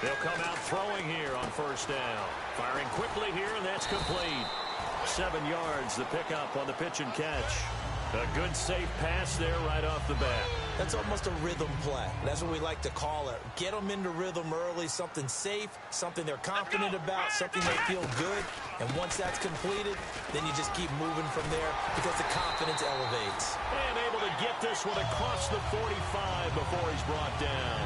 They'll come out throwing here on first down. Firing quickly here, and that's complete. 7 yards, the pickup on the pitch and catch. A good, safe pass there right off the bat. That's almost a rhythm play. That's what we like to call it. Get them into rhythm early, something safe, something they're confident about, something they feel good. And once that's completed, then you just keep moving from there because the confidence elevates. And able to get this one across the 45 before he's brought down.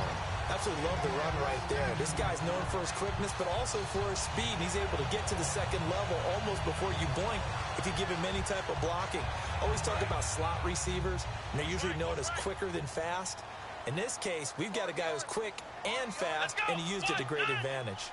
Absolutely love the run right there. This guy's known for his quickness, but also for his speed. He's able to get to the second level almost before you blink if you give him any type of blocking. Always talk about slot receivers, and they're usually known as quicker than fast. In this case, we've got a guy who's quick and fast, and he used it to great advantage.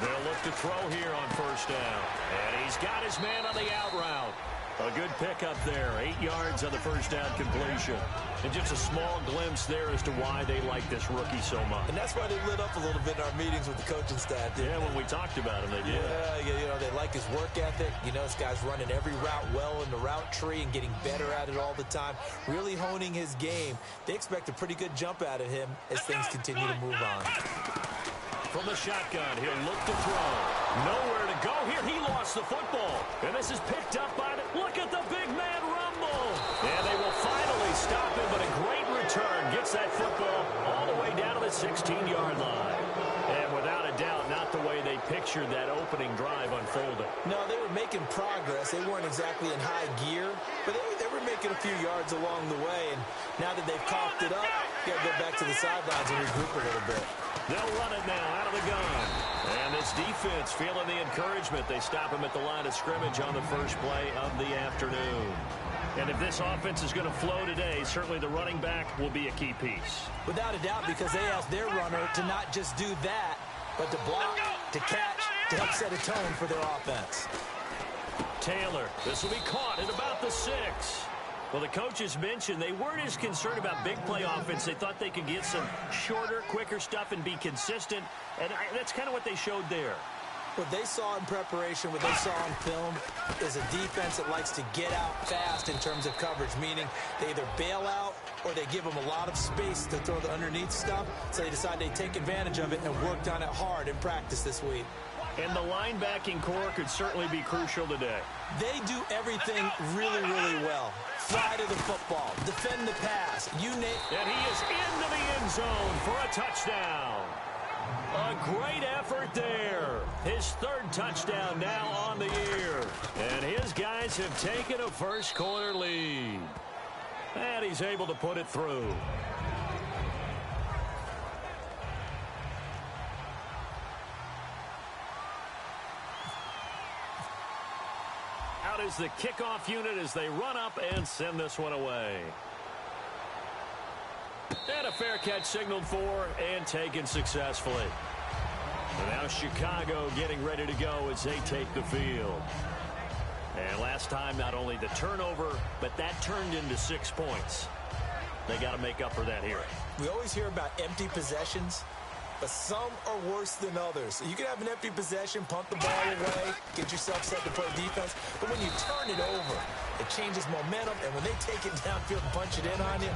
They'll look to throw here on first down. And he's got his man on the out route. A good pickup there. 8 yards on the first down completion. And just a small glimpse there as to why they like this rookie so much. And that's why they lit up a little bit in our meetings with the coaching staff, didn't they? When we talked about him, they did. Yeah, they like his work ethic. This guy's running every route well in the route tree and getting better at it all the time. Really honing his game. They expect a pretty good jump out of him as things continue to move on. From the shotgun, he'll look to throw. Nowhere to go here. He lost the football. And this is picked up by the... Look at the big man rumble. And they will finally stop him, but a great return. Gets that football all the way down to the 16-yard line. And without a doubt, not the way they pictured that opening drive unfolding. No, they were making progress. They weren't exactly in high gear, but they were making a few yards along the way. And now that they've coughed it up, you got to go back to the sidelines and regroup a little bit. They'll run it now out of the gun. And this defense feeling the encouragement. They stop him at the line of scrimmage on the first play of the afternoon. And if this offense is going to flow today, certainly the running back will be a key piece. Without a doubt, because they asked their runner to not just do that, but to block, to catch, to help set a tone for their offense. Taylor, this will be caught at about the 6. Well, the coaches mentioned they weren't as concerned about big play offense. They thought they could get some shorter, quicker stuff and be consistent. And that's kind of what they showed there. What they saw in preparation, what they saw on film, is a defense that likes to get out fast in terms of coverage, meaning they either bail out or they give them a lot of space to throw the underneath stuff, so they decide they take advantage of it and worked on it hard in practice this week. And the linebacking core could certainly be crucial today. They do everything really, really well. Fly to the football, defend the pass, you name it. And he is into the end zone for a touchdown. A great effort there. His 3rd touchdown now on the year. And his guys have taken a first quarter lead. And he's able to put it through. Out is the kickoff unit as they run up and send this one away. And a fair catch signaled for and taken successfully. And now Chicago getting ready to go as they take the field. And last time, not only the turnover, but that turned into 6 points. They got to make up for that here. We always hear about empty possessions, but some are worse than others. You can have an empty possession, pump the ball away, get yourself set to play defense, but when you turn it over, it changes momentum, and when they take it downfield and punch it in on you,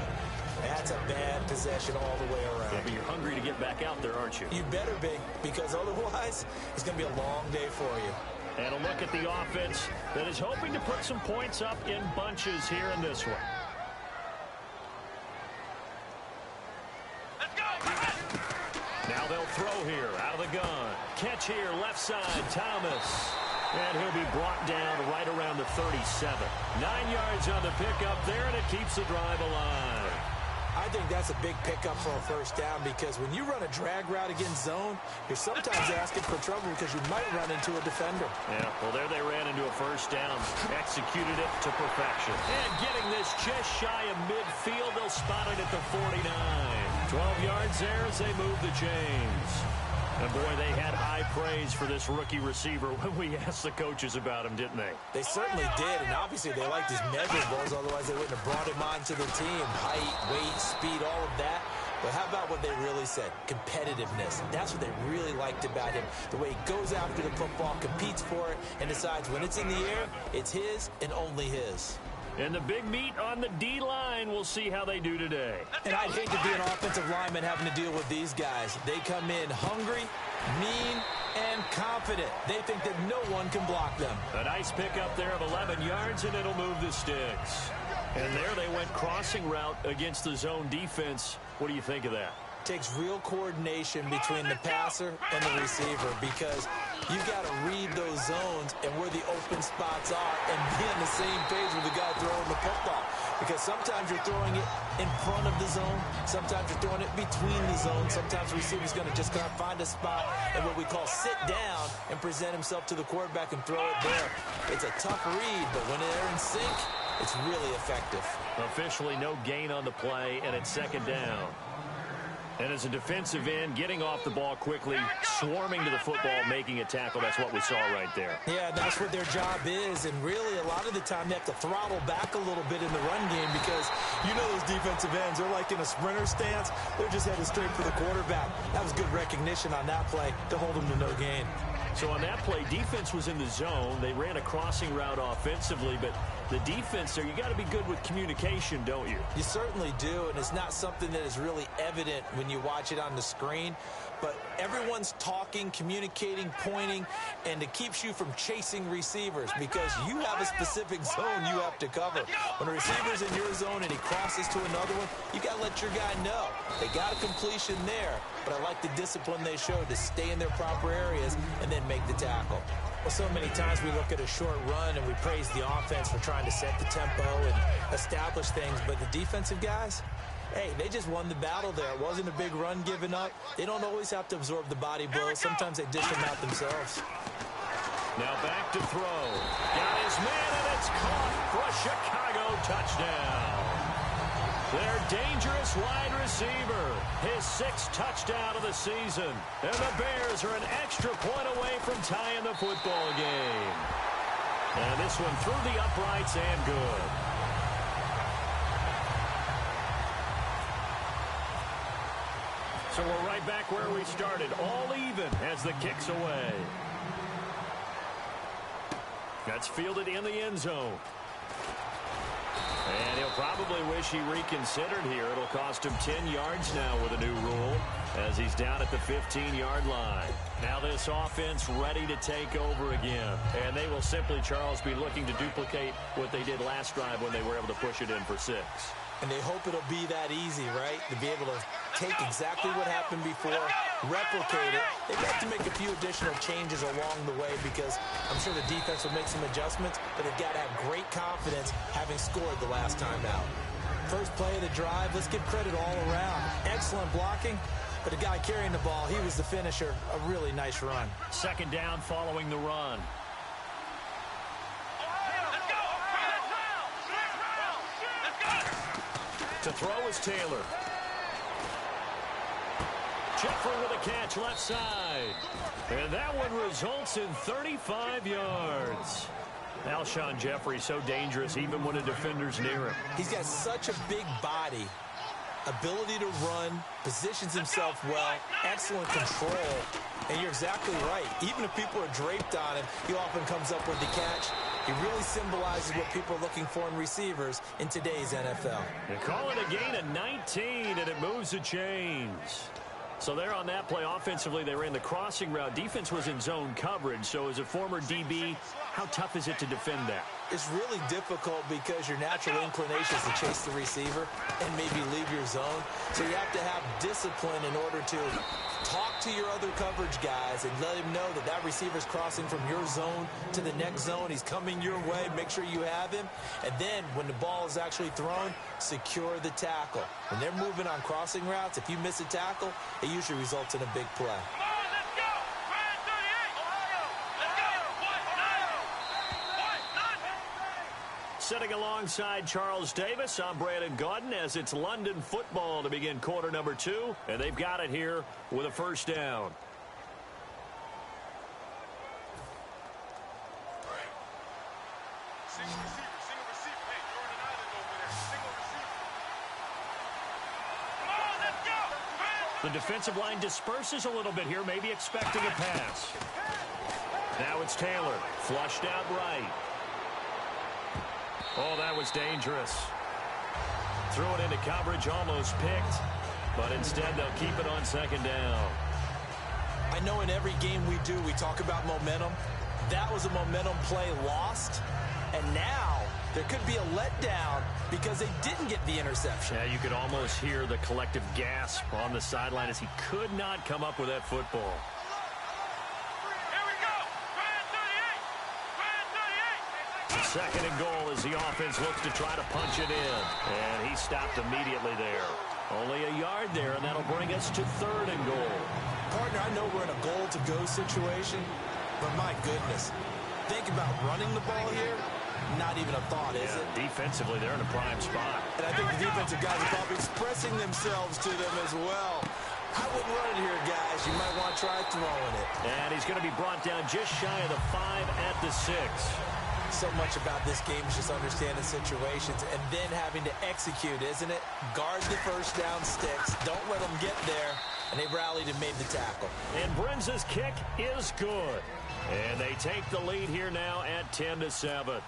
that's a bad possession all the way around. Yeah, but you're hungry to get back out there, aren't you? You better be, because otherwise, it's going to be a long day for you. And a look at the offense that is hoping to put some points up in bunches here in this one. Now they'll throw here out of the gun. Catch here, left side, Thomas. And he'll be brought down right around the 37. 9 yards on the pickup there, and it keeps the drive alive. I think that's a big pickup for a first down, because when you run a drag route against zone, you're sometimes asking for trouble because you might run into a defender. Yeah, well, there they ran into a first down. Executed it to perfection. And getting this just shy of midfield, they'll spot it at the 49. 12 yards there as they move the chains. And, boy, they had high praise for this rookie receiver when we asked the coaches about him, didn't they? They certainly did, and obviously they liked his measurables, otherwise they wouldn't have brought him onto the team. Height, weight, speed, all of that. But how about what they really said? Competitiveness. That's what they really liked about him. The way he goes after the football, competes for it, and decides when it's in the air, it's his and only his. And the big meat on the D-line, we'll see how they do today. And I'd hate to be an offensive lineman having to deal with these guys. They come in hungry, mean, and confident. They think that no one can block them. A nice pickup there of 11 yards, and it'll move the sticks. And there they went crossing route against the zone defense. What do you think of that? Takes real coordination between the passer and the receiver because you've got to read those zones and where the open spots are and be on the same page with the guy throwing the football. Because sometimes you're throwing it in front of the zone. Sometimes you're throwing it between the zones. Sometimes the receiver's going to just kind of find a spot and what we call sit down and present himself to the quarterback and throw it there. It's a tough read, but when they're in sync, it's really effective. Officially no gain on the play, and it's second down. And as a defensive end, getting off the ball quickly, swarming to the football, making a tackle, that's what we saw right there. Yeah, that's what their job is. And really, a lot of the time, they have to throttle back a little bit in the run game because you know those defensive ends, they're like in a sprinter stance. They're just headed straight for the quarterback. That was good recognition on that play to hold them to no gain. So on that play, defense was in the zone. They ran a crossing route offensively, but the defense there, you got to be good with communication, don't you? You certainly do, and it's not something that is really evident when you watch it on the screen. But everyone's talking, communicating, pointing, and it keeps you from chasing receivers because you have a specific zone you have to cover. When a receiver's in your zone and he crosses to another one, you got to let your guy know. They got a completion there, but I like the discipline they showed to stay in their proper areas and then make the tackle. Well, so many times we look at a short run and we praise the offense for trying to set the tempo and establish things, but the defensive guys, hey, they just won the battle there. It wasn't a big run given up. They don't always have to absorb the body blows. Sometimes they dish them out themselves. Now back to throw. Got his man, and it's caught for a Chicago touchdown. Their dangerous wide receiver, his 6th touchdown of the season. And the Bears are an extra point away from tying the football game. And this one through the uprights and good. So we're right back where we started, all even as the kick's away. That's fielded in the end zone. And he'll probably wish he reconsidered here. It'll cost him 10 yards now with a new rule as he's down at the 15-yard line. Now this offense ready to take over again. And they will simply, Charles, be looking to duplicate what they did last drive when they were able to push it in for 6. And they hope it'll be that easy, right? To be able to take exactly what happened before, replicate it. They've got to make a few additional changes along the way because I'm sure the defense will make some adjustments, but they've got to have great confidence having scored the last time out. First play of the drive, let's give credit all around. Excellent blocking, but the guy carrying the ball, he was the finisher. A really nice run. Second down following the run. To throw is Taylor. Jeffrey with a catch left side. And that one results in 35 yards. Alshon Jeffrey so dangerous even when a defender's near him. He's got such a big body, ability to run, positions himself well, excellent control. And you're exactly right. Even if people are draped on him, he often comes up with the catch. He really symbolizes what people are looking for in receivers in today's NFL. They call it a gain of 19, and it moves the chains. So there on that play, offensively, they ran the crossing route. Defense was in zone coverage. So as a former DB, how tough is it to defend that? It's really difficult because your natural inclination is to chase the receiver and maybe leave your zone. So you have to have discipline in order to talk to your other coverage guys and let him know that that receiver's crossing from your zone to the next zone. He's coming your way. Make sure you have him. And then when the ball is actually thrown, secure the tackle. When they're moving on crossing routes, if you miss a tackle, it usually results in a big play. Sitting alongside Charles Davis, I'm Brandon Gaudin as it's London football to begin quarter number 2. And they've got it here with a first down. Single receiver. Hey, you're on an island over there. Single receiver. Come on, let's go. The defensive line disperses a little bit here, maybe expecting a pass. Now it's Taylor, flushed out right. Oh, that was dangerous. Threw it into coverage, almost picked, but instead they'll keep it on second down. I know in every game we do, we talk about momentum. That was a momentum play lost, and now there could be a letdown because they didn't get the interception. Yeah, you could almost hear the collective gasp on the sideline as he could not come up with that football. Second and goal as the offense looks to try to punch it in. And he stopped immediately there. Only a yard there, and that'll bring us to third and goal. Partner, I know we're in a goal-to-go situation, but my goodness. Think about running the ball here. Not even a thought, is it? Defensively, they're in a prime spot. And I think the defensive guys are probably expressing themselves to them as well. I wouldn't run it here, guys. You might want to try throwing it. And he's going to be brought down just shy of the 5 at the 6. So much about this game is just understanding situations and then having to execute, isn't it? Guard the first down sticks. Don't let them get there. And they rallied and made the tackle. And Brenza's kick is good. And they take the lead here now at 10-7.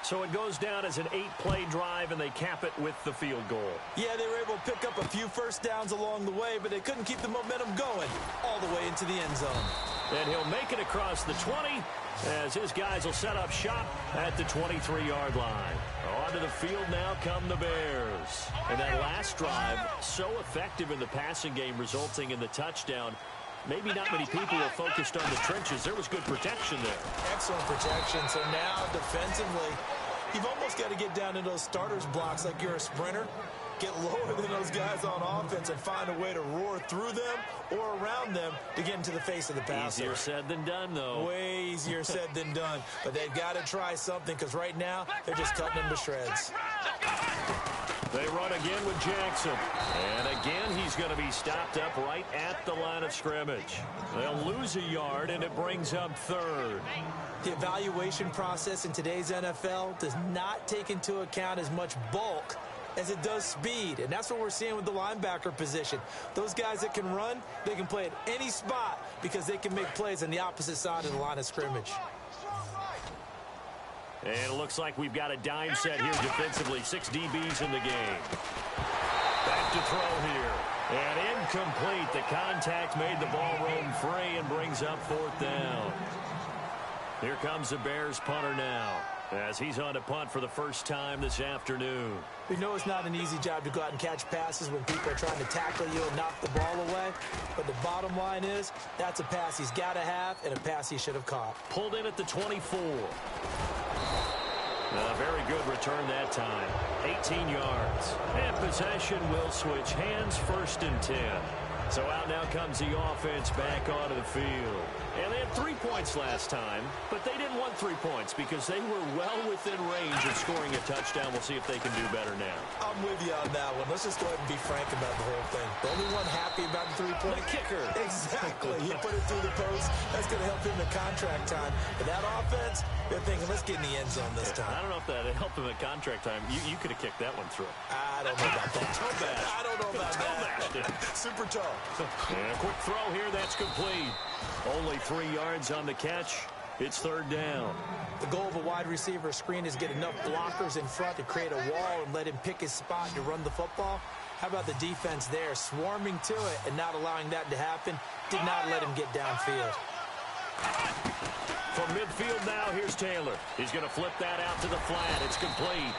So it goes down as an 8-play drive, and they cap it with the field goal. Yeah, they were able to pick up a few first downs along the way, but they couldn't keep the momentum going all the way into the end zone. And he'll make it across the 20 as his guys will set up shop at the 23-yard line. Onto the field now come the Bears. And that last drive, so effective in the passing game, resulting in the touchdown. Maybe not many people were focused on the trenches. There was good protection there. Excellent protection. So now, defensively, you've almost got to get down in those starters blocks like you're a sprinter. Get lower than those guys on offense and find a way to roar through them or around them to get into the face of the passer. Easier said than done, though. Way easier said than done. But they've got to try something because right now they're just cutting them to shreds. They run again with Jackson. And again, he's going to be stopped up right at the line of scrimmage. They'll lose a yard, and it brings up third. The evaluation process in today's NFL does not take into account as much bulk as it does speed. And that's what we're seeing with the linebacker position. Those guys that can run, they can play at any spot because they can make plays on the opposite side of the line of scrimmage. And it looks like we've got a dime set here defensively. 6 DBs in the game. Back to throw here. And incomplete. The contact made the ball roam free and brings up fourth down. Here comes the Bears punter now, as he's on to punt for the first time this afternoon. We know it's not an easy job to go out and catch passes when people are trying to tackle you and knock the ball away. But the bottom line is, that's a pass he's got to have and a pass he should have caught. Pulled in at the 24. Very good return that time. 18 yards. And possession will switch hands, 1st and 10. So out now comes the offense back onto the field. And they had 3 points last time, but they didn't want 3 points because they were well within range of scoring a touchdown. We'll see if they can do better now. I'm with you on that one. Let's just go ahead and be frank about the whole thing. The only one happy about the 3-point. The kicker. Exactly. He put it through the post. That's going to help him in contract time. But that offense, they're thinking, let's get in the end zone this time. I don't know if that helped him at contract time. You could have kicked that one through. I don't know about that. I don't know about that. Super tall. And a quick throw here. That's complete. Only 3 yards on the catch. It's third down. The goal of a wide receiver screen is get enough blockers in front to create a wall and let him pick his spot to run the football. How about the defense there, swarming to it and not allowing that to happen? Did not let him get downfield. From midfield now, here's Taylor. He's going to flip that out to the flat. It's complete.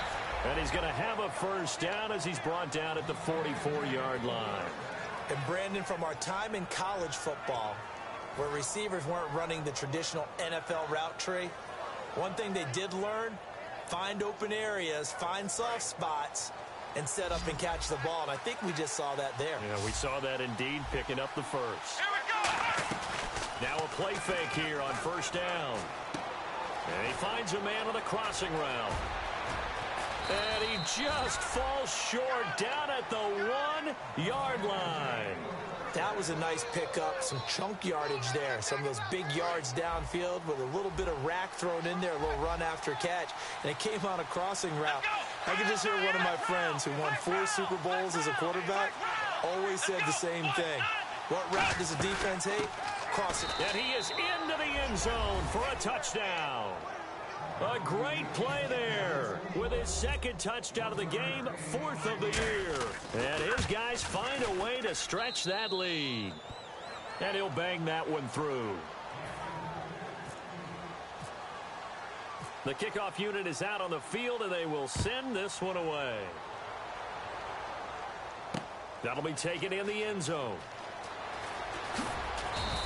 And he's going to have a first down as he's brought down at the 44-yard line. And Brandon, from our time in college football, where receivers weren't running the traditional NFL route tree, one thing they did learn, find open areas, find soft spots, and set up and catch the ball. And I think we just saw that there. Yeah, we saw that indeed, picking up the first. Here we go! Now a play fake here on first down. And he finds a man on the crossing route. And he just falls short down at the 1-yard line. That was a nice pickup, some chunk yardage there. Some of those big yards downfield with a little bit of rack thrown in there, a little run after catch. And it came on a crossing route. I could just hear one of my friends who won 4 Super Bowls as a quarterback always said the same thing. What route does the defense hate? Cross it. And he is into the end zone for a touchdown. A great play there with his second touchdown of the game, 4th of the year. And his guys find a way to stretch that lead. And he'll bang that one through. The kickoff unit is out on the field, and they will send this one away. That'll be taken in the end zone.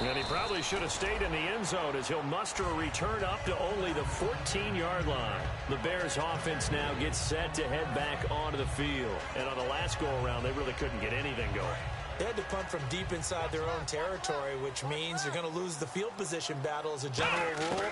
And he probably should have stayed in the end zone as he'll muster a return up to only the 14-yard line. The Bears offense now gets set to head back onto the field. And on the last go-around, they really couldn't get anything going. They had to punt from deep inside their own territory, which means you're going to lose the field position battle as a general rule.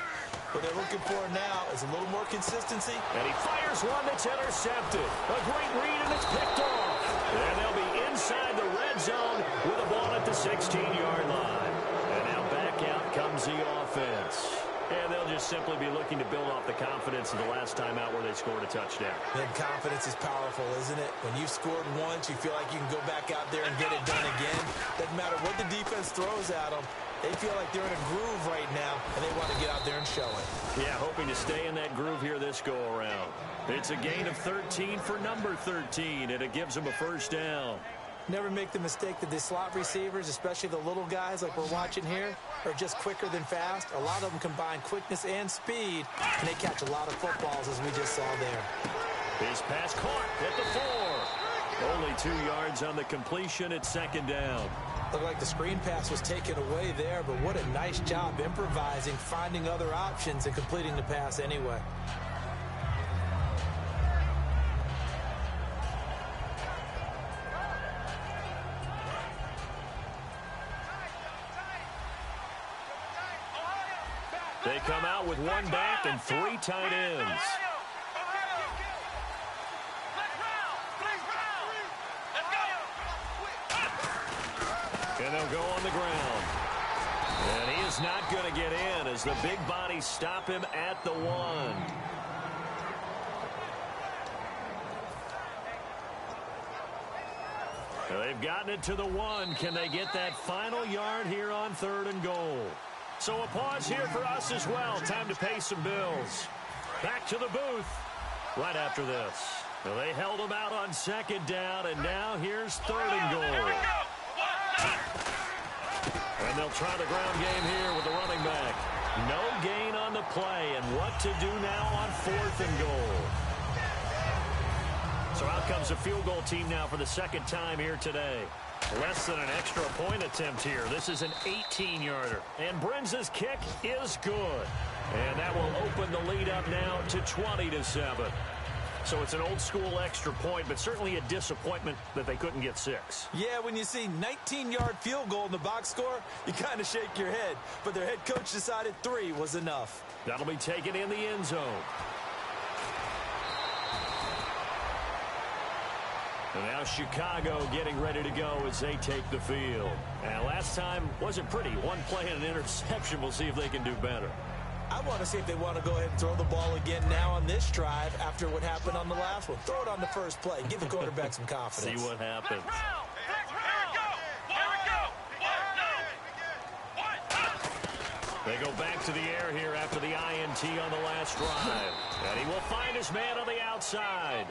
What they're looking for now is a little more consistency. And he fires one that's intercepted. A great read, and it's picked off. And they'll be inside the red zone with a ball at the 16-yard line. And now back out comes the offense. And they'll just simply be looking to build off the confidence of the last time out where they scored a touchdown. Then confidence is powerful, isn't it? When you've scored once, you feel like you can go back out there and get it done again. Doesn't matter what the defense throws at them. They feel like they're in a groove right now, and they want to get out there and show it. Yeah, hoping to stay in that groove here this go-around. It's a gain of 13 for number 13, and it gives them a first down. Never make the mistake that the slot receivers, especially the little guys like we're watching here, are just quicker than fast. A lot of them combine quickness and speed, and they catch a lot of footballs, as we just saw there. His pass caught at the 4. Only 2 yards on the completion at second down. Looked like the screen pass was taken away there, but what a nice job improvising, finding other options, and completing the pass anyway. They come out with 1 back and 3 tight ends. And they'll go on the ground. And he is not going to get in as the big bodies stop him at the 1. They've gotten it to the 1. Can they get that final yard here on 3rd and goal? So a pause here for us as well. Time to pay some bills. Back to the booth right after this. Well, they held them out on 2nd down, and now here's 3rd and goal. And they'll try the ground game here with the running back. No gain on the play, and what to do now on 4th and goal. So out comes a field goal team now for the 2nd time here today. Less than an extra point attempt here. This is an 18-yarder. And Brenza's kick is good. And that will open the lead up now to 20-7. So it's an old-school extra point, but certainly a disappointment that they couldn't get 6. Yeah, when you see 19-yard field goal in the box score, you kind of shake your head. But their head coach decided 3 was enough. That'll be taken in the end zone. And now Chicago getting ready to go as they take the field. And last time wasn't pretty. 1 play and an interception. We'll see if they can do better. I want to see if they want to go ahead and throw the ball again now on this drive after what happened on the last one. Throw it on the first play. Give the quarterback some confidence. See what happens. They go back to the air here after the INT on the last drive. And he will find his man on the outside.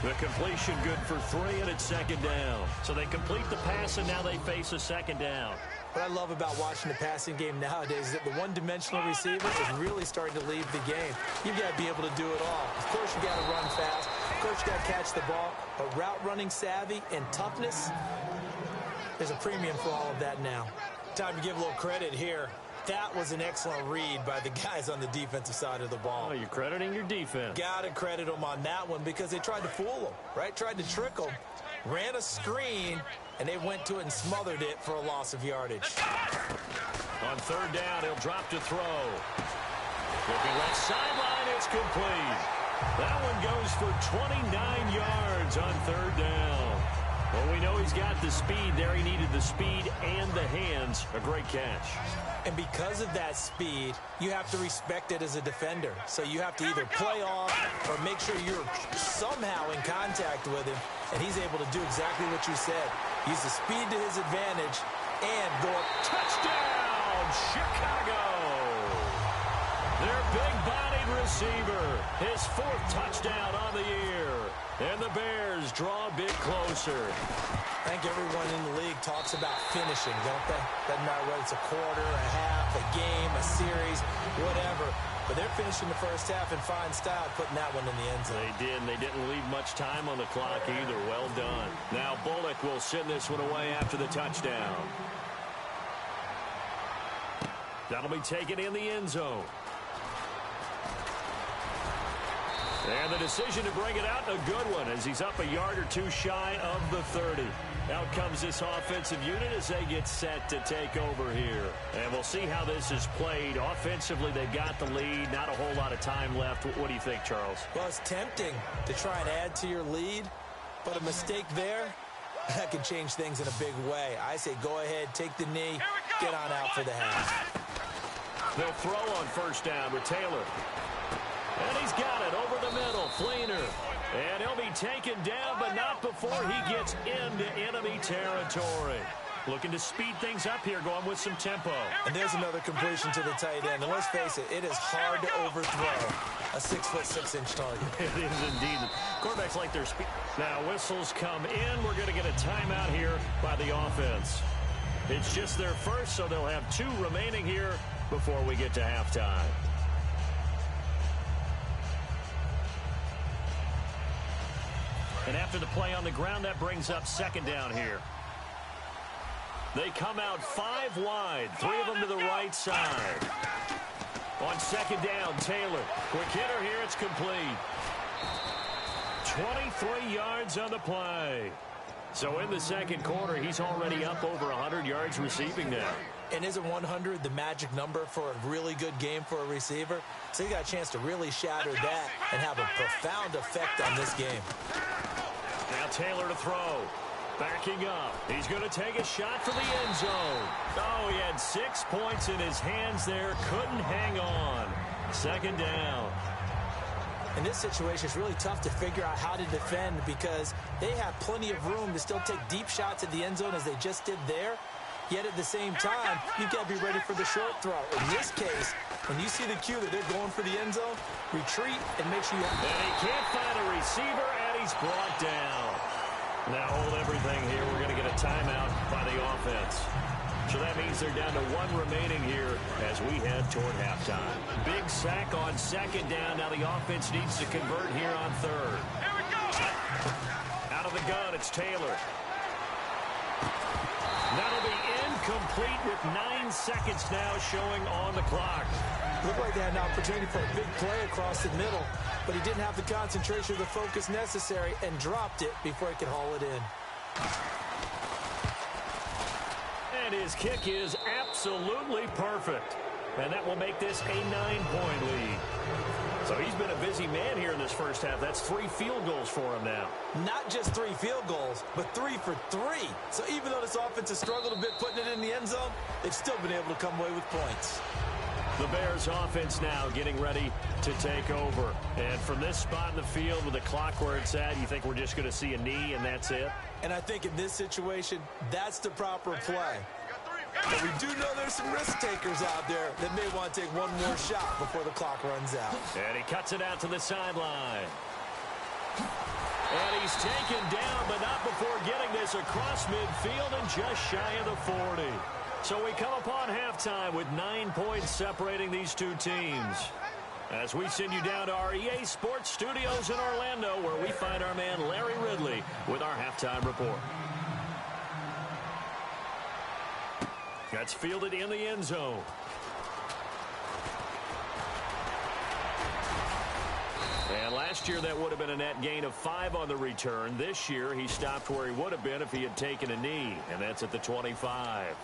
The completion good for 3, and it's 2nd down. So they complete the pass, and now they face a 2nd down. What I love about watching the passing game nowadays is that the one-dimensional receiver is really starting to leave the game. You've got to be able to do it all. Of course, you got to run fast. Of course, you got to catch the ball. But route running savvy and toughness, there's a premium for all of that now. Time to give a little credit here. That was an excellent read by the guys on the defensive side of the ball. Oh, you're crediting your defense. Got to credit them on that one because they tried to fool them, right? Tried to trick them. Ran a screen, and they went to it and smothered it for a loss of yardage. On 3rd down, he'll drop to throw. Looking left sideline, it's complete. That one goes for 29 yards on 3rd down. Well, we know he's got the speed there. He needed the speed and the hands. A great catch. And because of that speed, you have to respect it as a defender. So you have to either play off or make sure you're somehow in contact with him, and he's able to do exactly what you said. Use the speed to his advantage and go up. Touchdown, Chicago! Their big-bodied receiver, his 4th touchdown on the year. And the Bears draw a bit closer. I think everyone in the league talks about finishing, don't they? Doesn't matter whether it's a quarter, a half, a game, a series, whatever. But they're finishing the first half in fine style, putting that one in the end zone. They did, and they didn't leave much time on the clock either. Well done. Now Bullock will send this one away after the touchdown. That'll be taken in the end zone. And the decision to bring it out, a good one, as he's up a yard or two shy of the 30. Out comes this offensive unit as they get set to take over here. And we'll see how this is played. Offensively, they've got the lead. Not a whole lot of time left. What do you think, Charles? Well, it's tempting to try and add to your lead, but a mistake there, that can change things in a big way. I say go ahead, take the knee, get on out for the half. They'll throw on first down with Taylor. And he's got it over the middle. Fleener. And he'll be taken down, but not before he gets into enemy territory. Looking to speed things up here, going with some tempo. And there's another completion to the tight end. And let's face it, it is hard to overthrow a 6'6" target. It is indeed. Quarterbacks like their speed. Now whistles come in. We're going to get a timeout here by the offense. It's just their first, so they'll have 2 remaining here before we get to halftime. And after the play on the ground, that brings up second down here. They come out 5 wide, 3 of them to the right side. On second down, Taylor. Quick hitter here, it's complete. 23 yards on the play. So in the second quarter, he's already up over 100 yards receiving now. And isn't 100 the magic number for a really good game for a receiver? So he got a chance to really shatter that and have a profound effect on this game. Now Taylor to throw. Backing up. He's going to take a shot for the end zone. Oh, he had 6 points in his hands there. Couldn't hang on. Second down. In this situation, it's really tough to figure out how to defend because they have plenty of room to still take deep shots at the end zone as they just did there. Yet at the same time, you've got to be ready for the short throw. In this case, when you see the cue that they're going for the end zone, retreat and make sure you... And he can't find a receiver, and he's brought down. Now hold everything here. We're going to get a timeout by the offense. So that means they're down to 1 remaining here as we head toward halftime. Big sack on second down. Now the offense needs to convert here on third. Here we go! Out of the gun, it's Taylor. That'll be incomplete with 9 seconds now showing on the clock. Looked like they had an opportunity for a big play across the middle, but he didn't have the concentration or the focus necessary and dropped it before he could haul it in. And his kick is absolutely perfect. And that will make this a 9-point lead. So he's been a busy man here in this first half. That's 3 field goals for him now. Not just 3 field goals, but 3 for 3. So even though this offense has struggled a bit putting it in the end zone, they've still been able to come away with points. The Bears offense now getting ready to take over. And from this spot in the field with the clock where it's at, you think we're just going to see a knee and that's it? And I think in this situation, that's the proper play. But we do know there's some risk takers out there that may want to take one more shot before the clock runs out. And he cuts it out to the sideline. And he's taken down, but not before getting this across midfield and just shy of the 40. So we come upon halftime with 9 points separating these 2 teams. As we send you down to our EA Sports Studios in Orlando, where we find our man Larry Ridley with our halftime report. That's fielded in the end zone. And last year that would have been a net gain of 5 on the return. This year he stopped where he would have been if he had taken a knee, and that's at the 25.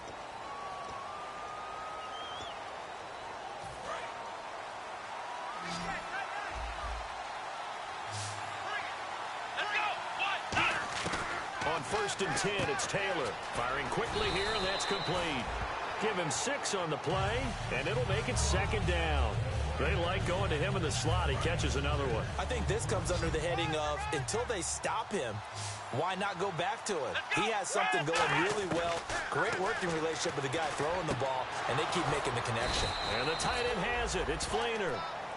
On 1st and 10, it's Taylor. Firing quickly here, and that's complete. Give him 6 on the play, and it'll make it second down. They like going to him in the slot. He catches another one. I think this comes under the heading of until they stop him, why not go back to it? He has something going really well. Great working relationship with the guy throwing the ball, and they keep making the connection. And the tight end has it. It's Flainer.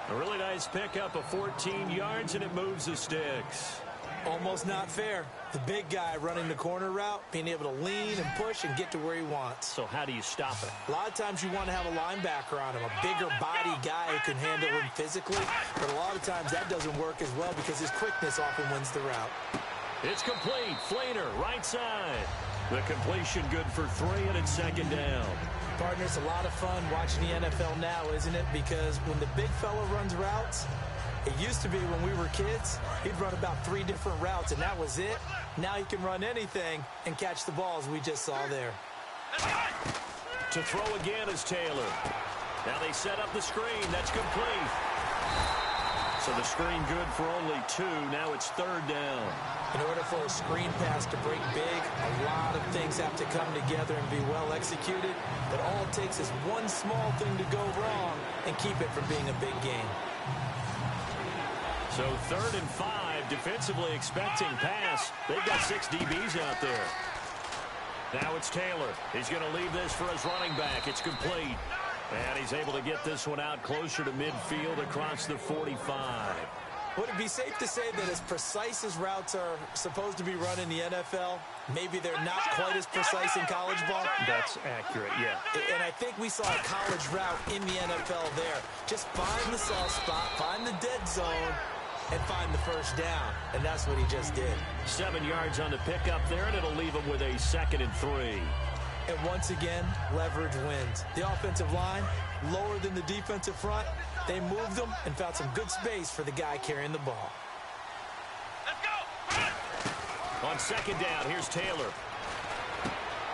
A really nice pickup of 14 yards, and it moves the sticks. Almost not fair. The big guy running the corner route, being able to lean and push and get to where he wants. So how do you stop it? A lot of times you want to have a linebacker on him, a bigger body guy who can handle him physically. But a lot of times that doesn't work as well because his quickness often wins the route. It's complete. Flainer, right side. The completion good for 3, and it's second down. Partner, it's a lot of fun watching the NFL now, isn't it? Because when the big fella runs routes, it used to be when we were kids, he'd run about 3 different routes, and that was it. Now he can run anything and catch the balls we just saw there. To throw again is Taylor. Now they set up the screen. That's complete. So the screen good for only 2. Now it's third down. In order for a screen pass to break big, a lot of things have to come together and be well executed. But all it takes is one small thing to go wrong and keep it from being a big game. So 3rd and 5, defensively expecting pass. They've got 6 DBs out there. Now it's Taylor. He's going to leave this for his running back. It's complete. And he's able to get this one out closer to midfield across the 45. Would it be safe to say that as precise as routes are supposed to be run in the NFL, maybe they're not quite as precise in college ball? That's accurate, yeah. And I think we saw a college route in the NFL there. Just find the soft spot, find the dead zone, and find the first down. And that's what he just did. 7 yards on the pickup there, and it'll leave him with a 2nd and 3. And once again, leverage wins. The offensive line, lower than the defensive front. They moved them and found some good space for the guy carrying the ball. Let's go! On 2nd down, here's Taylor.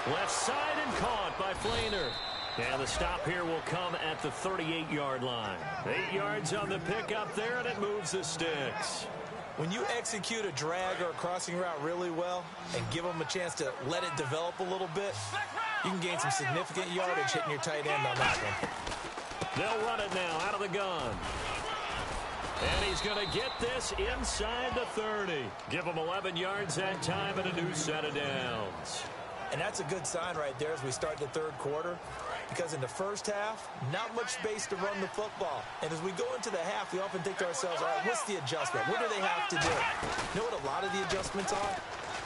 Left side and caught by Flainer. And the stop here will come at the 38-yard line. 8 yards on the pickup there, and it moves the sticks. When you execute a drag or a crossing route really well and give them a chance to let it develop a little bit, you can gain some significant yardage hitting your tight end on that one. They'll run it now out of the gun. And he's going to get this inside the 30. Give him 11 yards that time and a new set of downs. And that's a good sign right there as we start the third quarter. Because in the first half, not much space to run the football. And as we go into the half, we often think to ourselves, all right, what's the adjustment? What do they have to do? You know what a lot of the adjustments are?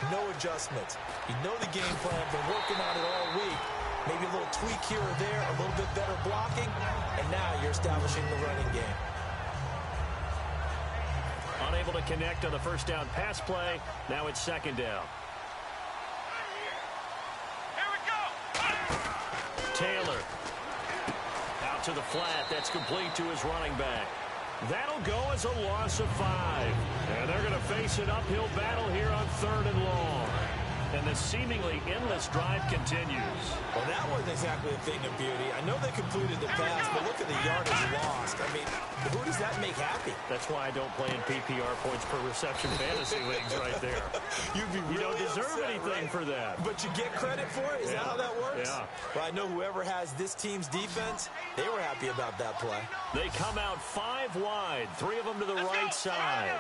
No adjustments. You know the game plan, been working on it all week. Maybe a little tweak here or there, a little bit better blocking, and now you're establishing the running game. Unable to connect on the first down pass play. Now it's 2nd down. Taylor out to the flat. That's complete to his running back. That'll go as a loss of 5. And they're going to face an uphill battle here on 3rd and long. And the seemingly endless drive continues. Well, that wasn't exactly a thing of beauty. I know they completed the pass, but look at the yardage lost. I mean, who does that make happy? That's why I don't play in PPR points per reception fantasy leagues right there. You'd be really You don't deserve upset, anything right? for that. But you get credit for it? Is that how that works? Yeah. Well, I know whoever has this team's defense, they were happy about that play. They come out 5 wide, 3 of them to the right side.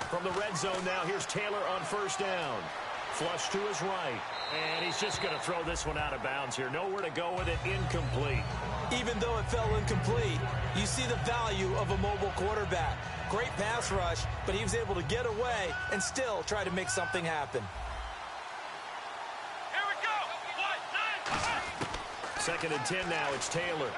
From the red zone now, here's Taylor on first down. Flush to his right. And he's just going to throw this one out of bounds here. Nowhere to go with it. Incomplete. Even though it fell incomplete, you see the value of a mobile quarterback. Great pass rush, but he was able to get away and still try to make something happen. Here we go. 2nd and 10 now. It's Taylor.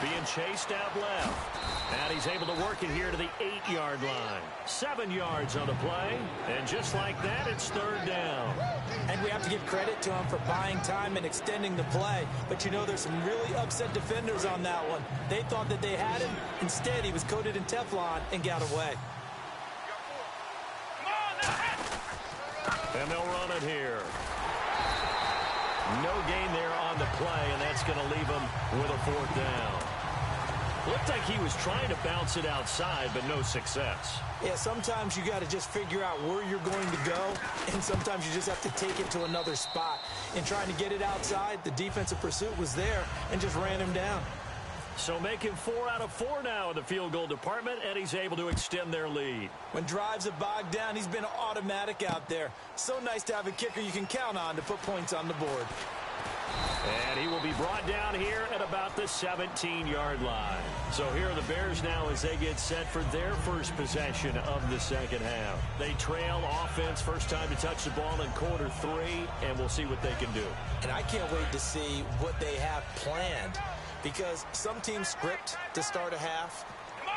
Being chased out left. And he's able to work it here to the 8-yard line. 7 yards on the play. And just like that, it's 3rd down. And we have to give credit to him for buying time and extending the play. But you know, there's some really upset defenders on that one. They thought that they had him. Instead, he was coated in Teflon and got away. And they'll run it here. No gain there on the play, and that's going to leave him with a 4th down. Looked like he was trying to bounce it outside, but no success. Yeah, sometimes you got to just figure out where you're going to go, and sometimes you just have to take it to another spot. In trying to get it outside, the defensive pursuit was there and just ran him down. So making 4 out of 4 now in the field goal department, and he's able to extend their lead. When drives have bogged down, he's been automatic out there. So nice to have a kicker you can count on to put points on the board. And he will be brought down here at about the 17-yard line. So here are the Bears now as they get set for their first possession of the second half. They trail offense, first time to touch the ball in quarter 3, and we'll see what they can do. And I can't wait to see what they have planned, because some teams script to start a half.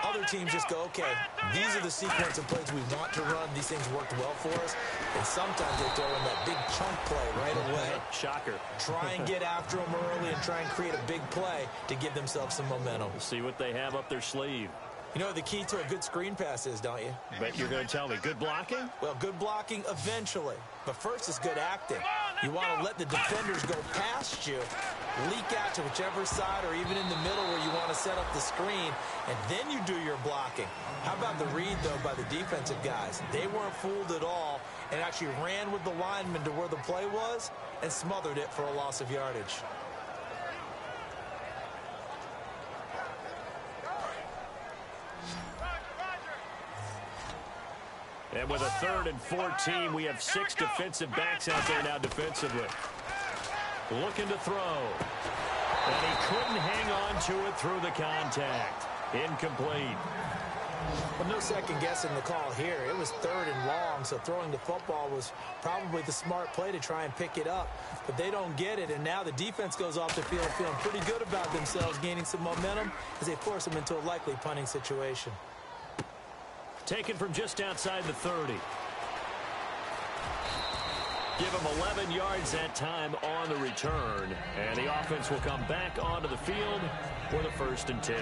Other teams just go, okay, these are the sequence of plays we want to run. These things worked well for us. And sometimes they throw in that big chunk play right away. Shocker. Try and get after them early and try and create a big play to give themselves some momentum. We'll see what they have up their sleeve. You know what the key to a good screen pass is, don't you? Bet you're going to tell me. Good blocking? Well, good blocking eventually. But first is good acting. You want to let the defenders go past you, leak out to whichever side or even in the middle where you want to set up the screen, and then you do your blocking. How about the read, though, by the defensive guys? They weren't fooled at all and actually ran with the lineman to where the play was and smothered it for a loss of yardage. And with a 3rd and 14, we have 6 defensive backs out there now defensively. Looking to throw. And he couldn't hang on to it through the contact. Incomplete. Well, no second guessing the call here. It was 3rd and long, so throwing the football was probably the smart play to try and pick it up. But they don't get it, and now the defense goes off the field feeling pretty good about themselves, gaining some momentum as they force them into a likely punting situation. Taken from just outside the 30. Give him 11 yards that time on the return. And the offense will come back onto the field for the 1st and 10.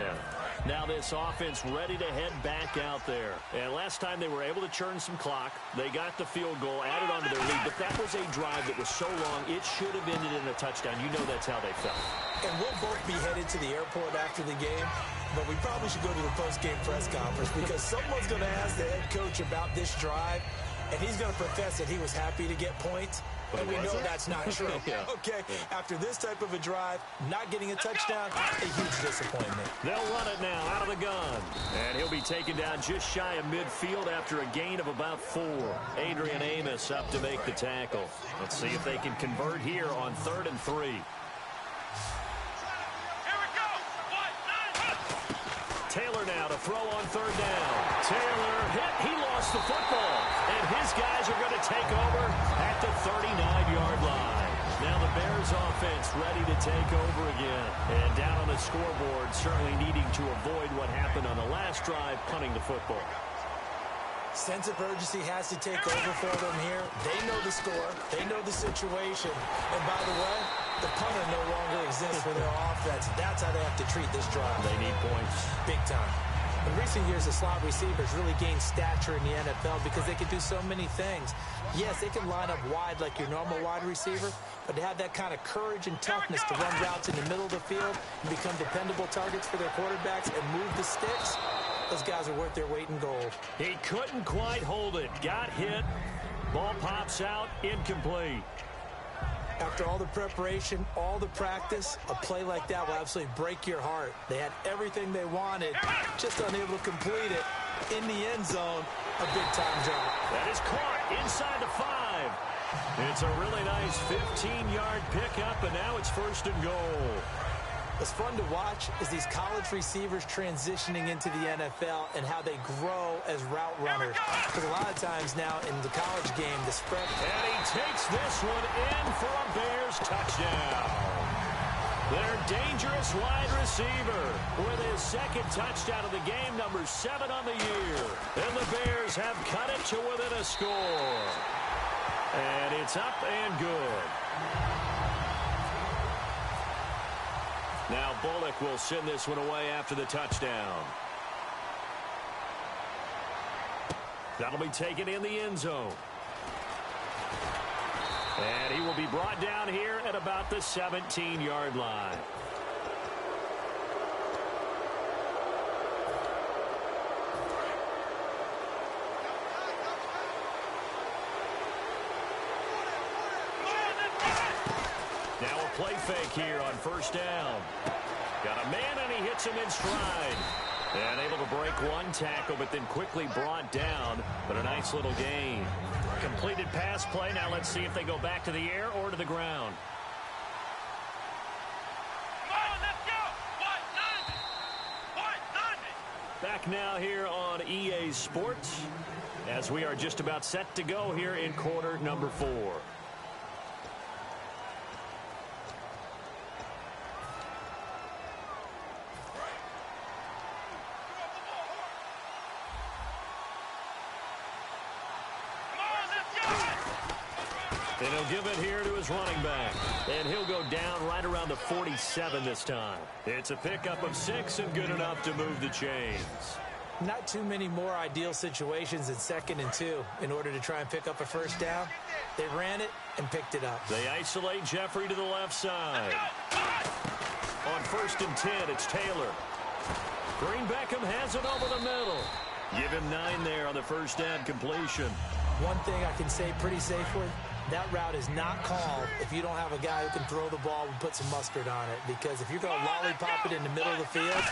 Now this offense ready to head back out there. And last time they were able to churn some clock. They got the field goal, added onto their lead. But that was a drive that was so long, it should have ended in a touchdown. You know that's how they felt. And we'll both be headed to the airport after the game. But we probably should go to the post-game press conference because someone's going to ask the head coach about this drive, and he's going to profess that he was happy to get points. And we know that's not true. Okay, after this type of a drive, not getting a touchdown, a huge disappointment. They'll run it now out of the gun. And he'll be taken down just shy of midfield after a gain of about 4. Adrian Amos up to make the tackle. Let's see if they can convert here on 3rd and 3. Taylor now to throw on 3rd down. Taylor hit. He lost the football. And his guys are going to take over at the 39-yard line. Now the Bears offense ready to take over again. And down on the scoreboard, certainly needing to avoid what happened on the last drive, punting the football. Sense of urgency has to take over for them here. They know the score. They know the situation. And by the way, the punter no longer exists for their offense. That's how they have to treat this drive. They need points. Big time. In recent years, the slot receivers really gained stature in the NFL because they can do so many things. Yes, they can line up wide like your normal wide receiver, but to have that kind of courage and toughness to run routes in the middle of the field and become dependable targets for their quarterbacks and move the sticks, those guys are worth their weight in gold. He couldn't quite hold it. Got hit. Ball pops out. Incomplete. After all the preparation, all the practice, a play like that will absolutely break your heart. They had everything they wanted, just unable to complete it. In the end zone, a big-time drop. That is caught inside the 5. It's a really nice 15-yard pickup, and now it's 1st and goal. What's fun to watch is these college receivers transitioning into the NFL and how they grow as route runners. Because a lot of times now in the college game, the spread... And he takes this one in for a Bears touchdown. Their dangerous wide receiver with his 2nd touchdown of the game, number 7 on the year. And the Bears have cut it to within a score. And it's up and good. Now Bullock will send this one away after the touchdown. That'll be taken in the end zone. And he will be brought down here at about the 17-yard line. Now a play fake here on 1st down. Got a man, and he hits him in stride. And able to break one tackle, but then quickly brought down. But a nice little gain. Completed pass play. Now let's see if they go back to the air or to the ground. Back now here on EA Sports as we are just about set to go here in quarter number 4. And he'll give it here to his running back. And he'll go down right around the 47 this time. It's a pickup of 6 and good enough to move the chains. Not too many more ideal situations in 2nd and 2 in order to try and pick up a first down. They ran it and picked it up. They isolate Jeffrey to the left side. On 1st and 10, it's Taylor. Green Beckham has it over the middle. Give him 9 there on the first down completion. One thing I can say pretty safely, that route is not called if you don't have a guy who can throw the ball and put some mustard on it. Because if you're going to lollipop it in the middle of the field,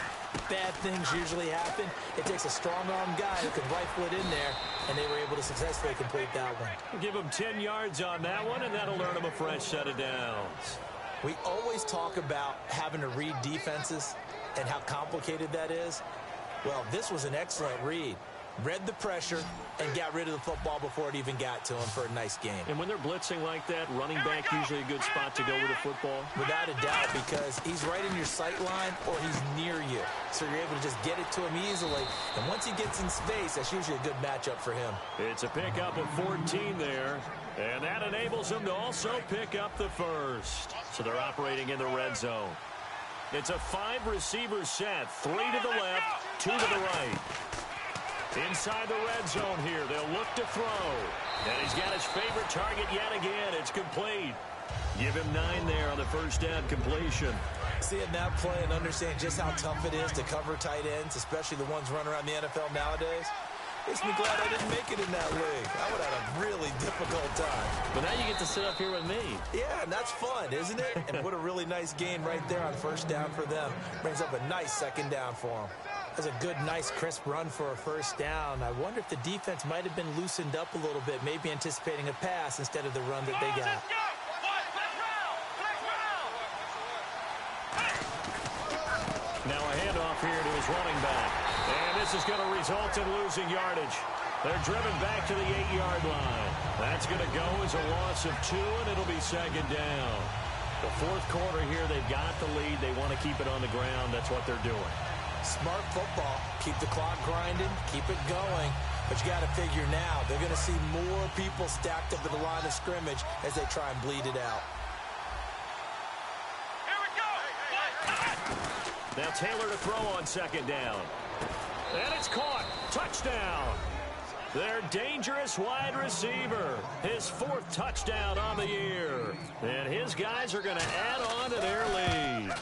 bad things usually happen. It takes a strong-arm guy who can rifle it in there, and they were able to successfully complete that one. Give him 10 yards on that one, and that'll earn him a fresh set of downs. We always talk about having to read defenses and how complicated that is. Well, this was an excellent read. Read the pressure and got rid of the football before it even got to him for a nice game. And when they're blitzing like that, running back usually a good spot to go with the football? Without a doubt, because he's right in your sight line or he's near you. So you're able to just get it to him easily. And once he gets in space, that's usually a good matchup for him. It's a pickup of 14 there. And that enables him to also pick up the first. So they're operating in the red zone. It's a 5-receiver set. 3 to the left, 2 to the right. Inside the red zone here, they'll look to throw. And he's got his favorite target yet again. It's complete. Give him 9 there on the first down completion. Seeing that play and understand just how tough it is to cover tight ends, especially the ones running around the NFL nowadays, makes me glad I didn't make it in that league. I would have had a really difficult time. But now you get to sit up here with me. Yeah, and that's fun, isn't it? And what a really nice gain right there on first down for them. Brings up a nice second down for them. That's a good, nice, crisp run for a first down. I wonder if the defense might have been loosened up a little bit, maybe anticipating a pass instead of the run that they got. Now a handoff here to his running back. And this is going to result in losing yardage. They're driven back to the 8-yard line. That's going to go as a loss of 2, and it'll be second down. The fourth quarter here, they've got the lead. They want to keep it on the ground. That's what they're doing. Smart football. Keep the clock grinding. Keep it going. But you got to figure now, they're going to see more people stacked up at the line of scrimmage as they try and bleed it out. Here we go. Now Taylor to throw on second down. And it's caught. Touchdown. Their dangerous wide receiver. His 4th touchdown on the year. And his guys are going to add on to their lead.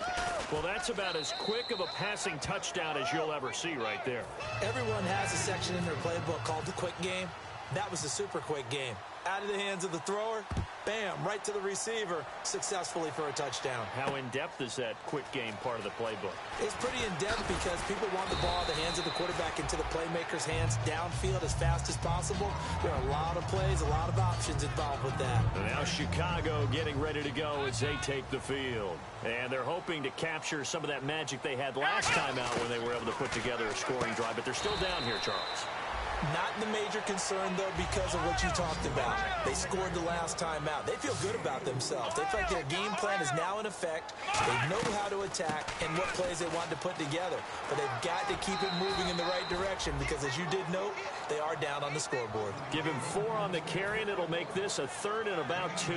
Well, that's about as quick of a passing touchdown as you'll ever see right there. Everyone has a section in their playbook called the quick game. That was a super quick game. Out of the hands of the thrower, bam, right to the receiver, successfully for a touchdown. How in-depth is that quick game part of the playbook? It's pretty in-depth because people want the ball in the hands of the quarterback into the playmaker's hands downfield as fast as possible. There are a lot of plays, a lot of options involved with that. And now Chicago getting ready to go as they take the field. And they're hoping to capture some of that magic they had last time out when they were able to put together a scoring drive. But they're still down here, Charles. Not the major concern, though, because of what you talked about. They scored the last time out. They feel good about themselves. They feel like their game plan is now in effect. They know how to attack and what plays they want to put together. But they've got to keep it moving in the right direction because, as you did note, they are down on the scoreboard. Give him 4 on the carry, and it'll make this a 3rd and about 2.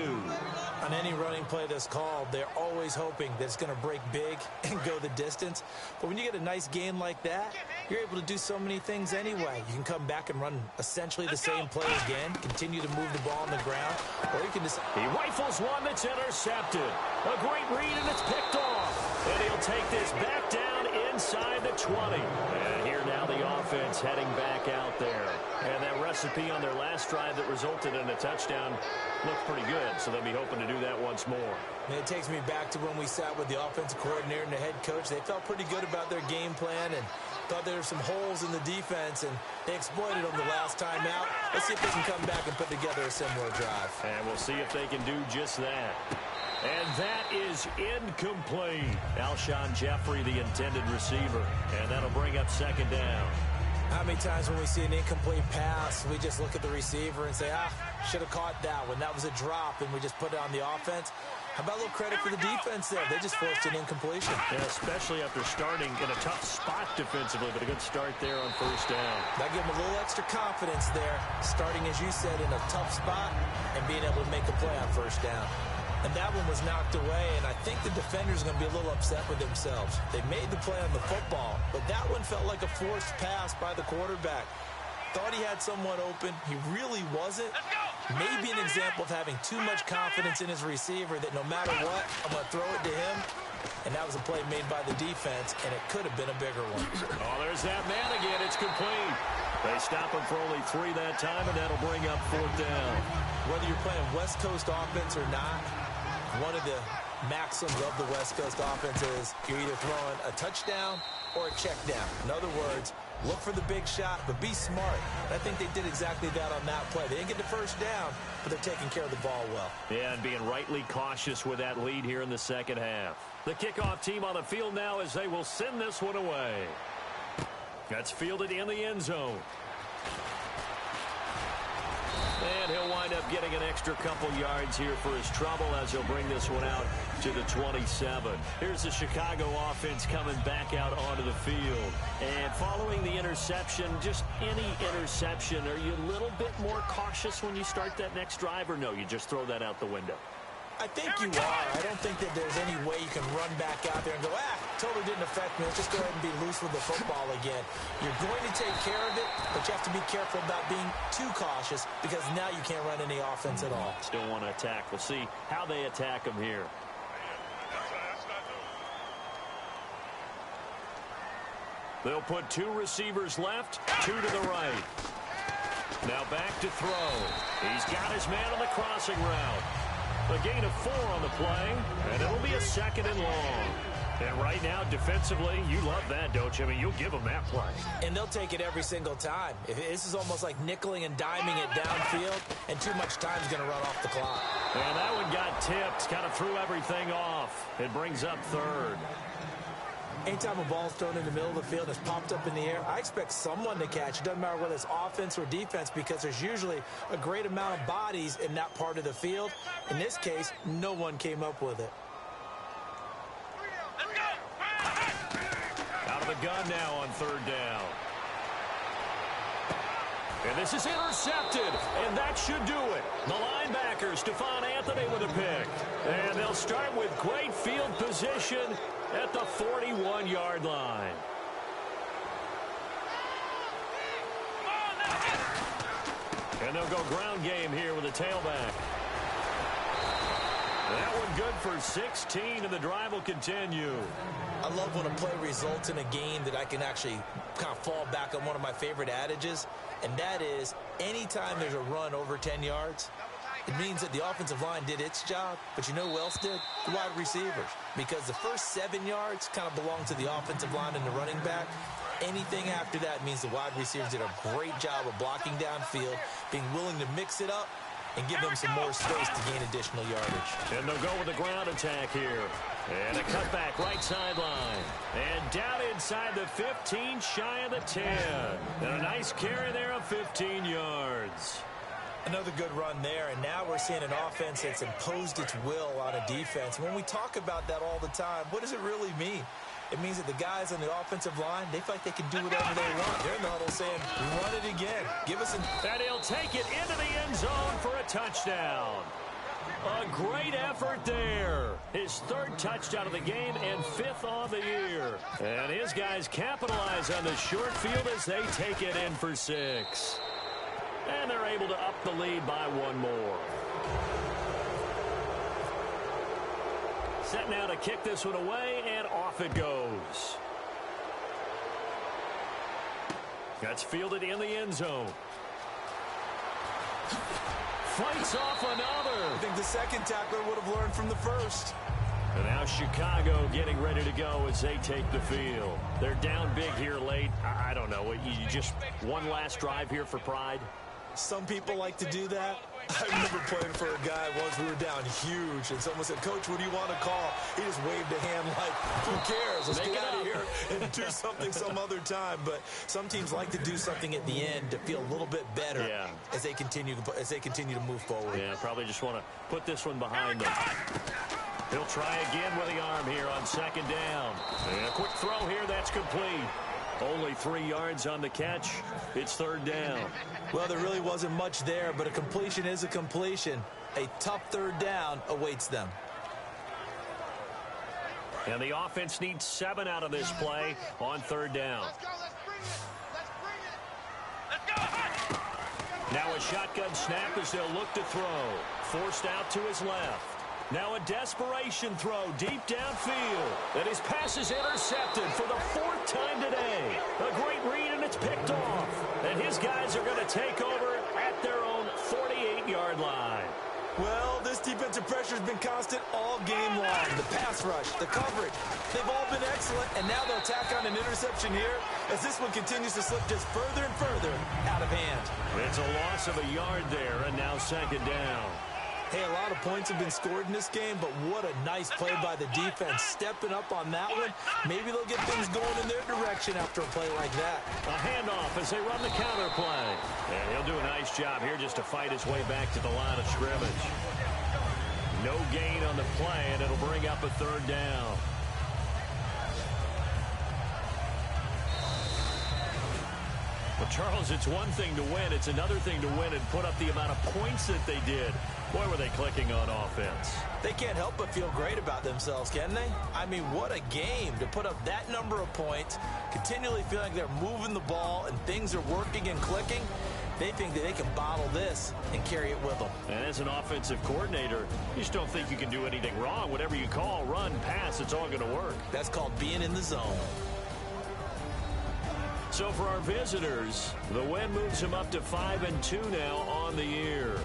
On any running play that's called, they're always hoping that it's going to break big and go the distance. But when you get a nice gain like that, you're able to do so many things anyway. You can come back and run essentially the same play again, continue to move the ball on the ground, or you can just... He rifles one that's intercepted. A great read, and it's picked off. And he'll take this back down inside the 20. And here now the offense heading back out there. And that recipe on their last drive that resulted in a touchdown looked pretty good, so they'll be hoping to do that once more. And it takes me back to when we sat with the offensive coordinator and the head coach. They felt pretty good about their game plan and thought there were some holes in the defense, and they exploited them the last time out. Let's see if they can come back and put together a similar drive. And we'll see if they can do just that. And that is incomplete. Alshon Jeffrey, the intended receiver. And that'll bring up second down. How many times when we see an incomplete pass, we just look at the receiver and say, should have caught that one. That was a drop, and we just put it on the offense. How about a little credit for the defense there? They just forced an incompletion. Yeah, especially after starting in a tough spot defensively, but a good start there on first down. That gave them a little extra confidence there, starting, as you said, in a tough spot and being able to make a play on first down. And that one was knocked away, and I think the defenders are going to be a little upset with themselves. They made the play on the football, but that one felt like a forced pass by the quarterback. Thought he had someone open. He really wasn't. Maybe an example of having too much confidence in his receiver that no matter what, I'm going to throw it to him. And that was a play made by the defense, and it could have been a bigger one. Oh, there's that man again. It's complete. They stop him for only 3 that time, and that'll bring up fourth down. Whether you're playing West Coast offense or not, one of the maxims of the West Coast offense is you're either throwing a touchdown or a check down. In other words, look for the big shot, but be smart. And I think they did exactly that on that play. They didn't get the first down, but they're taking care of the ball well. Yeah, and being rightly cautious with that lead here in the second half. The kickoff team on the field now as they will send this one away. That's fielded in the end zone. And he'll wind up getting an extra couple yards here for his trouble as he'll bring this one out to the 27. Here's the Chicago offense coming back out onto the field. And following the interception, just any interception, are you a little bit more cautious when you start that next drive, or no, you just throw that out the window? I think you are. I don't think that there's any way you can run back out there and go, totally didn't affect me. Let's just go ahead and be loose with the football again. You're going to take care of it, but you have to be careful about being too cautious because now you can't run any offense at all. Still want to attack. We'll see how they attack him here. They'll put 2 receivers left, 2 to the right. Now back to throw. He's got his man on the crossing route. A gain of 4 on the play, and it'll be a second and long. And right now, defensively, you love that, don't you? I mean, you'll give them that play. And they'll take it every single time. This is almost like nickeling and diming it downfield, and too much time is going to run off the clock. And that one got tipped, kind of threw everything off. It brings up third. Anytime a ball's thrown in the middle of the field and it's popped up in the air, I expect someone to catch. It doesn't matter whether it's offense or defense because there's usually a great amount of bodies in that part of the field. In this case, no one came up with it. Out of the gun now on third down. And this is intercepted, and that should do it. The linebacker, Stephon Anthony, with a pick. And they'll start with great field position at the 41-yard line. And they'll go ground game here with a tailback. That one good for 16, and the drive will continue. I love when a play results in a game that I can actually kind of fall back on one of my favorite adages, and that is anytime there's a run over 10 yards, it means that the offensive line did its job, but you know who else did? The wide receivers. Because the first 7 yards kind of belong to the offensive line and the running back. Anything after that means the wide receivers did a great job of blocking downfield, being willing to mix it up, and give them some more space to gain additional yardage. And they'll go with the ground attack here. And a cutback right sideline. And down inside the 15, shy of the 10. And a nice carry there of 15 yards. Another good run there, and now we're seeing an offense that's imposed its will on a defense. When we talk about that all the time, what does it really mean? It means that the guys on the offensive line, they feel like they can do whatever they want. They're in the huddle saying, run it again. Give us an... And he'll take it into the end zone for a touchdown. A great effort there. His 3rd touchdown of the game and 5th on the year. And his guys capitalize on the short field as they take it in for 6. And they're able to up the lead by 1 more. Set now to kick this one away, and off it goes. That's fielded in the end zone. Fights off another. I think the second tackler would have learned from the first. And now Chicago getting ready to go as they take the field. They're down big here late. I don't know. You just one last drive here for pride? Some people like to do that. I remember playing for a guy once. We were down huge, and someone said, "Coach, what do you want to call?" He just waved a hand like, "Who cares? Let's get out of here and do something some other time." But some teams like to do something at the end to feel a little bit better as they continue to move forward. Yeah, probably just want to put this one behind them. He'll try again with the arm here on second down. And a quick throw here, that's complete. Only 3 yards on the catch. It's third down. Well, there really wasn't much there, but a completion is a completion. A tough third down awaits them. And the offense needs 7 out of this play on third down. Let's go. Let's bring it. Let's bring it. Let's go. Now a shotgun snap as they'll look to throw. Forced out to his left. Now a desperation throw deep downfield. And his pass is intercepted for the 4th time today. A great read, and it's picked off. And his guys are going to take over at their own 48-yard line. Well, this defensive pressure has been constant all game long. The pass rush, the coverage, they've all been excellent, and now they'll tack on an interception here as this one continues to slip just further and further out of hand. It's a loss of a yard there, and now second down. Hey, a lot of points have been scored in this game, but what a nice play by the defense. Stepping up on that one, maybe they'll get things going in their direction after a play like that. A handoff as they run the counter play. And he'll do a nice job here just to fight his way back to the line of scrimmage. No gain on the play, and it'll bring up a third down. Well, Charles, it's one thing to win. It's another thing to win and put up the amount of points that they did. Boy, were they clicking on offense. They can't help but feel great about themselves, can they? I mean, what a game to put up that number of points, continually feel like they're moving the ball and things are working and clicking. They think that they can bottle this and carry it with them. And as an offensive coordinator, you just don't think you can do anything wrong. Whatever you call, run, pass, it's all going to work. That's called being in the zone. So for our visitors, the win moves them up to 5-2 now on the year.